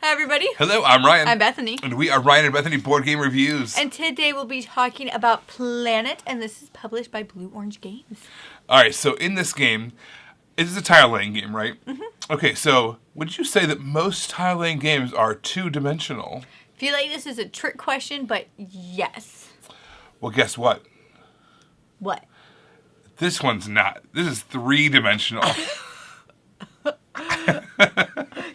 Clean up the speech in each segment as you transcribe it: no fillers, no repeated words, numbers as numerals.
Hi, everybody. Hello, I'm Ryan. I'm Bethany. And we are Ryan and Bethany Board Game Reviews. And today we'll be talking about Planet, and this is published by Blue Orange Games. Alright, so in this game, it is a tile-laying game, right? Mm-hmm. Okay, so would you say that most tile-laying games are two-dimensional? I feel like this is a trick question, but yes. Well, guess what? What? This one's not. This is three-dimensional.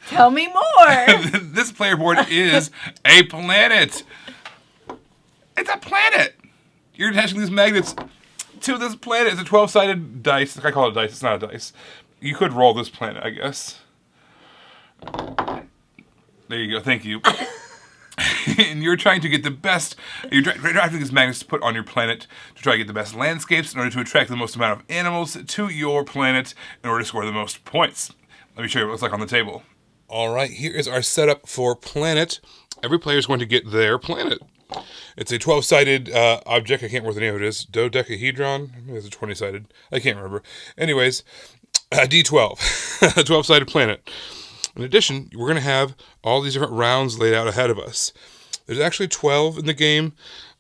Tell me more. This player board is a planet. It's a planet. You're attaching these magnets to this planet. It's a 12-sided dice. I call it a dice. It's not a dice. You could roll this planet, I guess. There you go. Thank you. And you're trying to get the best. You're drafting these magnets to put on your planet to try to get the best landscapes in order to attract the most amount of animals to your planet in order to score the most points. Let me show you what it looks like on the table. All right, here is our setup for Planet. Every player is going to get their planet. It's a 12-sided object. I can't remember what the name of it is. Dodecahedron? Maybe it's a 20-sided. I can't remember. Anyways, D12. A 12-sided planet. In addition, we're going to have all these different rounds laid out ahead of us. There's actually 12 in the game.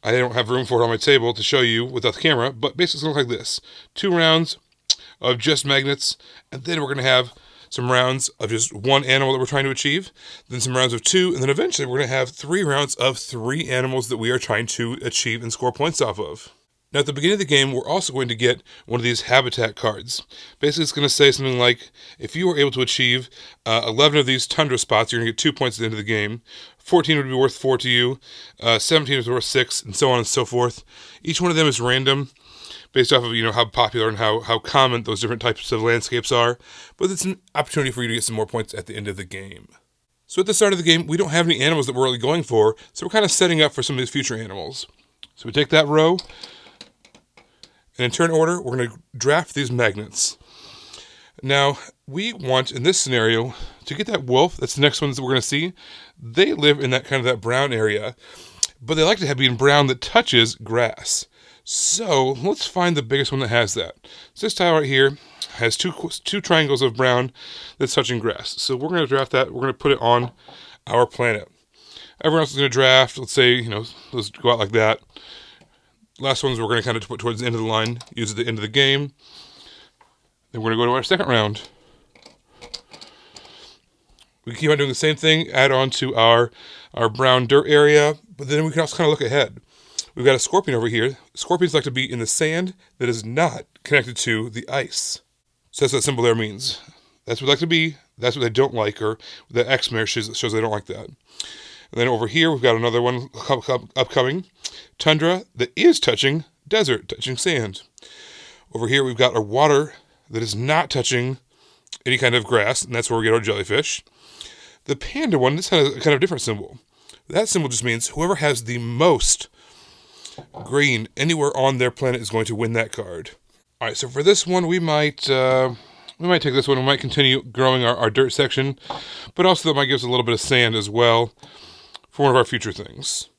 I don't have room for it on my table to show you without the camera, but basically it's going to look like this. 2 rounds of just magnets, and then we're going to have some rounds of just one animal that we're trying to achieve, then some rounds of 2, and then eventually we're going to have 3 rounds of 3 animals that we are trying to achieve and score points off of. Now, at the beginning of the game, we're also going to get one of these habitat cards. Basically, it's going to say something like, if you were able to achieve 11 of these tundra spots, you're going to get 2 points at the end of the game. 14 would be worth 4 to you. 17 is worth 6, and so on and so forth. Each one of them is random, based off of, how popular and how common those different types of landscapes are. But it's an opportunity for you to get some more points at the end of the game. So at the start of the game, we don't have any animals that we're really going for, so we're kind of setting up for some of these future animals. So we take that row, and in turn order, we're going to draft these magnets. Now, we want, in this scenario, to get that wolf, that's the next one that we're going to see. They live in that kind of that brown area, but they like to be in brown that touches grass. So let's find the biggest one that has that. So this tile right here has two triangles of brown that's touching grass. So we're going to draft that. We're going to put it on our planet. Everyone else is going to draft. Let's say, let's go out like that. Last ones we're going to kind of put towards the end of the line, use at the end of the game. Then we're going to go to our second round. We keep on doing the same thing, add on to our brown dirt area, but then we can also kind of look ahead. We've got a scorpion over here. Scorpions like to be in the sand that is not connected to the ice. So that's what that symbol there means. That's what they like to be. That's what they don't like, or the X mark shows they don't like that. And then over here, we've got another one upcoming. Tundra that is touching desert, touching sand. Over here, we've got a water that is not touching any kind of grass, and that's where we get our jellyfish. The panda one, this has a kind of different symbol. That symbol just means whoever has the most green anywhere on their planet is going to win that card. All right, so for this one, we might take this one. We might continue growing our dirt section, but also that might give us a little bit of sand as well for one of our future things.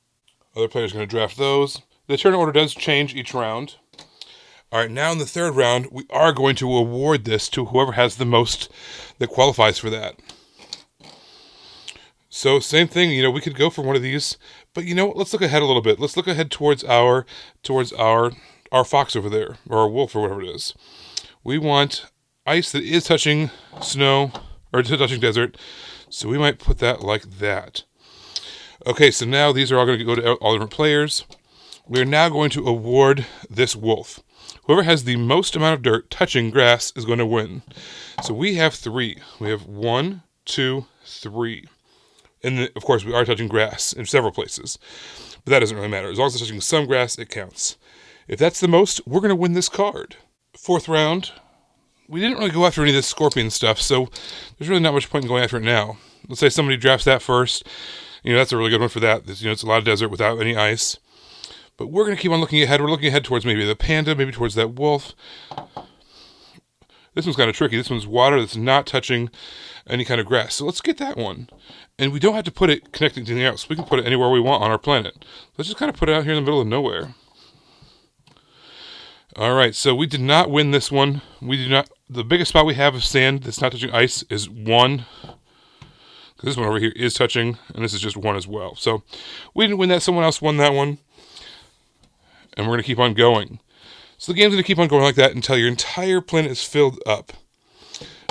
Other players are going to draft those. The turn order does change each round. All right, now in the third round, we are going to award this to whoever has the most that qualifies for that. So same thing, we could go for one of these, but let's look ahead a little bit. Let's look ahead towards our fox over there, or our wolf, or whatever it is. We want ice that is touching snow, or touching desert, so we might put that like that. Okay, so now these are all going to go to all different players. We are now going to award this wolf. Whoever has the most amount of dirt touching grass is going to win. So we have 3. We have 1, 2, 3. And of course, we are touching grass in several places. But that doesn't really matter. As long as it's touching some grass, it counts. If that's the most, we're going to win this card. Fourth round. We didn't really go after any of this scorpion stuff, so there's really not much point in going after it now. Let's say somebody drafts that first. That's a really good one for that. It's a lot of desert without any ice. But we're going to keep on looking ahead. We're looking ahead towards maybe the panda, maybe towards that wolf. This one's kind of tricky. This one's water that's not touching any kind of grass. So let's get that one. And we don't have to put it connected to anything else. We can put it anywhere we want on our planet. Let's just kind of put it out here in the middle of nowhere. All right, so we did not win this one. We did not. The biggest spot we have of sand that's not touching ice is 1. Because This one over here is touching, and this is just 1 as well. So we didn't win that. Someone else won that one. And we're going to keep on going. So the game's going to keep on going like that until your entire planet is filled up.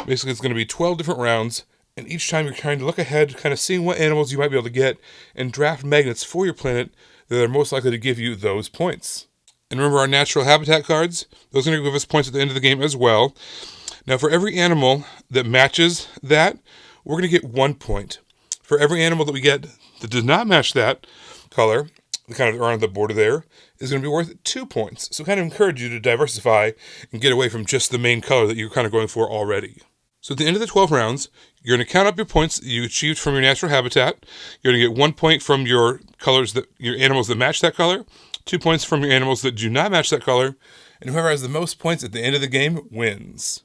Basically, it's going to be 12 different rounds, and each time you're trying to look ahead, kind of seeing what animals you might be able to get, and draft magnets for your planet that are most likely to give you those points. And remember our natural habitat cards? Those are going to give us points at the end of the game as well. Now, for every animal that matches that, we're going to get 1 point. For every animal that we get that does not match that color, kind of around the border there, is going to be worth 2 points. So kind of encourage you to diversify and get away from just the main color that you're kind of going for already. So at the end of the 12 rounds, you're going to count up your points that you achieved from your natural habitat. You're going to get 1 point from your animals that match that color, 2 points from your animals that do not match that color, and whoever has the most points at the end of the game wins.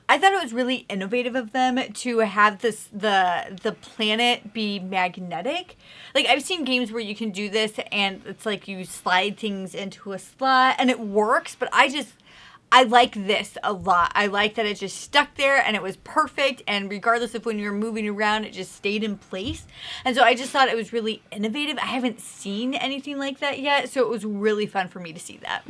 I thought it was really innovative of them to have the planet be magnetic. Like, I've seen games where you can do this and it's like you slide things into a slot and it works, but I like this a lot. I like that it just stuck there and it was perfect, and regardless of when you were moving around, it just stayed in place. And so I just thought it was really innovative. I haven't seen anything like that yet, so it was really fun for me to see that.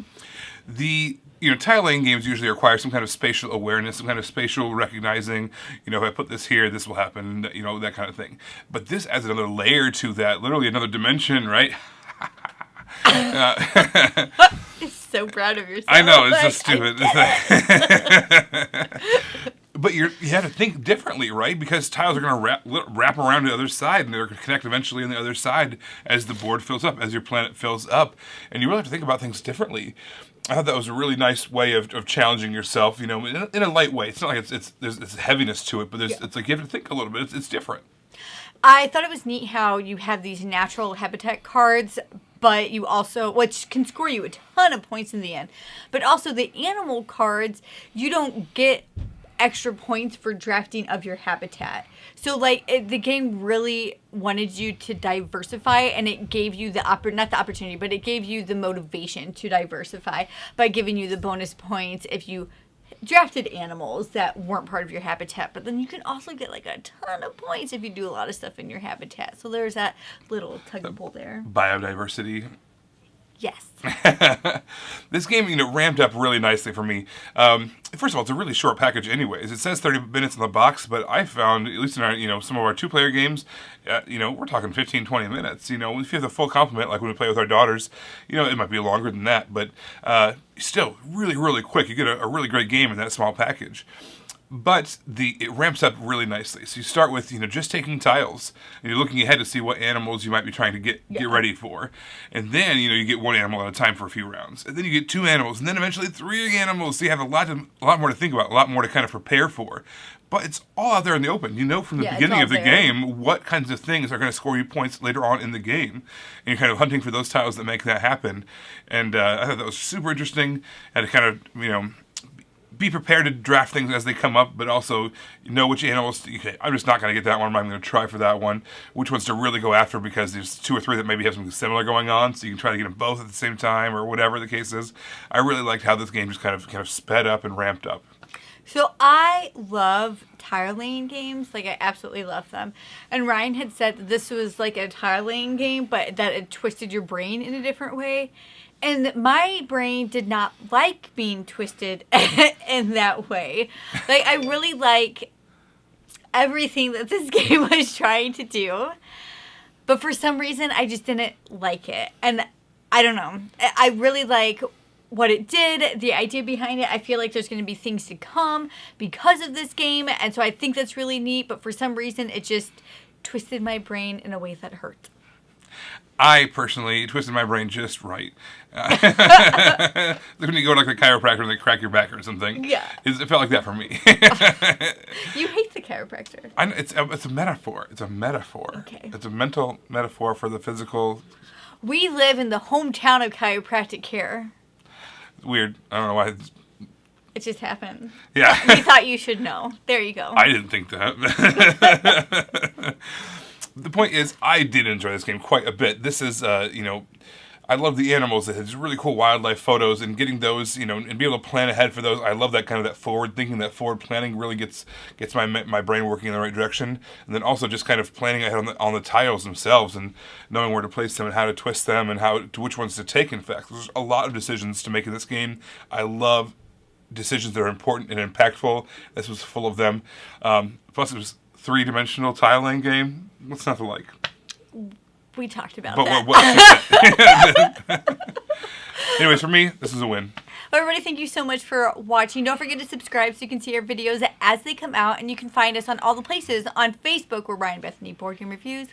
The tile laying games usually require some kind of spatial awareness, some kind of spatial recognizing. If I put this here, this will happen. That kind of thing. But this adds another layer to that, literally another dimension, right? You're so proud of yourself. I know, it's so stupid. But you have to think differently, right? Because tiles are going to wrap around the other side, and they're going to connect eventually on the other side as the board fills up, as your planet fills up. And you really have to think about things differently. I thought that was a really nice way of challenging yourself, in a light way. It's not like there's heaviness to it, but it's like you have to think a little bit. It's different. I thought it was neat how you have these natural habitat cards, but you also, which can score you a ton of points in the end, but also the animal cards, you don't get extra points for drafting of your habitat. So the game really wanted you to diversify, and it gave you not the opportunity, but it gave you the motivation to diversify by giving you the bonus points if you drafted animals that weren't part of your habitat. But then you can also get a ton of points if you do a lot of stuff in your habitat. So there's that little tug and pull there. Biodiversity. Yes. This game, ramped up really nicely for me. First of all, it's a really short package anyways. It says 30 minutes in the box, but I found, at least in our, some of our 2-player games, we're talking 15, 20 minutes. If you have the full complement, like when we play with our daughters, it might be longer than that, but still really, really quick. You get a really great game in that small package. But it ramps up really nicely. So you start with, just taking tiles, and you're looking ahead to see what animals you might be trying to get ready for. And then, you get 1 animal at a time for a few rounds. And then you get 2 animals, and then eventually 3 animals. So you have a lot more to think about, a lot more to kind of prepare for. But it's all out there in the open. From the beginning of the game what kinds of things are going to score you points later on in the game. And you're kind of hunting for those tiles that make that happen. And I thought that was super interesting. And to kind of, be prepared to draft things as they come up, but also know which animals. Okay, I'm just not going to get that one, but I'm going to try for that one. Which ones to really go after, because there's 2 or 3 that maybe have something similar going on, so you can try to get them both at the same time, or whatever the case is. I really liked how this game just kind of sped up and ramped up. So I love tile laying games. I absolutely love them. And Ryan had said that this was like a tile laying game, but that it twisted your brain in a different way. And my brain did not like being twisted in that way. I really like everything that this game was trying to do. But for some reason, I just didn't like it. And I don't know. I really like what it did, the idea behind it. I feel like there's going to be things to come because of this game. And so I think that's really neat. But for some reason, it just twisted my brain in a way that hurt. I personally twisted my brain just right. Like when you go to the chiropractor and they crack your back or something. Yeah. It felt like that for me. You hate the chiropractor. It's a metaphor. It's a metaphor. Okay. It's a mental metaphor for the physical. We live in the hometown of chiropractic care. Weird. I don't know why. It just happened. Yeah. We thought you should know. There you go. I didn't think that. The point is, I did enjoy this game quite a bit. This is, I I love the animals. It has really cool wildlife photos, and getting those, and be able to plan ahead for those. I love that kind of that forward thinking, that forward planning really gets my brain working in the right direction. And then also just kind of planning ahead on the tiles themselves and knowing where to place them and how to twist them and which ones to take. In fact, there's a lot of decisions to make in this game. I love decisions that are important and impactful. This was full of them. Plus, it was 3-dimensional tile laying game. What's not to like? We talked about But that. anyways, for me, this is a win. Well, everybody, thank you so much for watching. Don't forget to subscribe so you can see our videos as they come out. And you can find us on all the places. On Facebook, we're Ryan Bethany Board Game Reviews.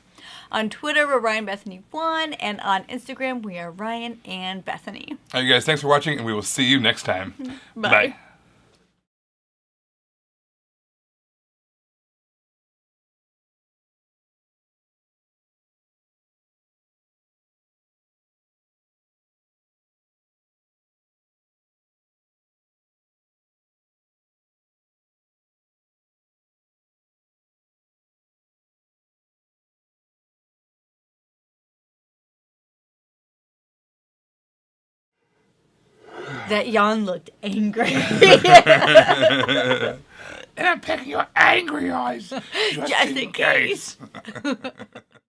On Twitter, we're Ryan Bethany 1. And on Instagram, we are Ryan and Bethany. All right, guys, thanks for watching, and we will see you next time. Bye. Bye. That yawn looked angry. And I'm picking your angry eyes Just in case.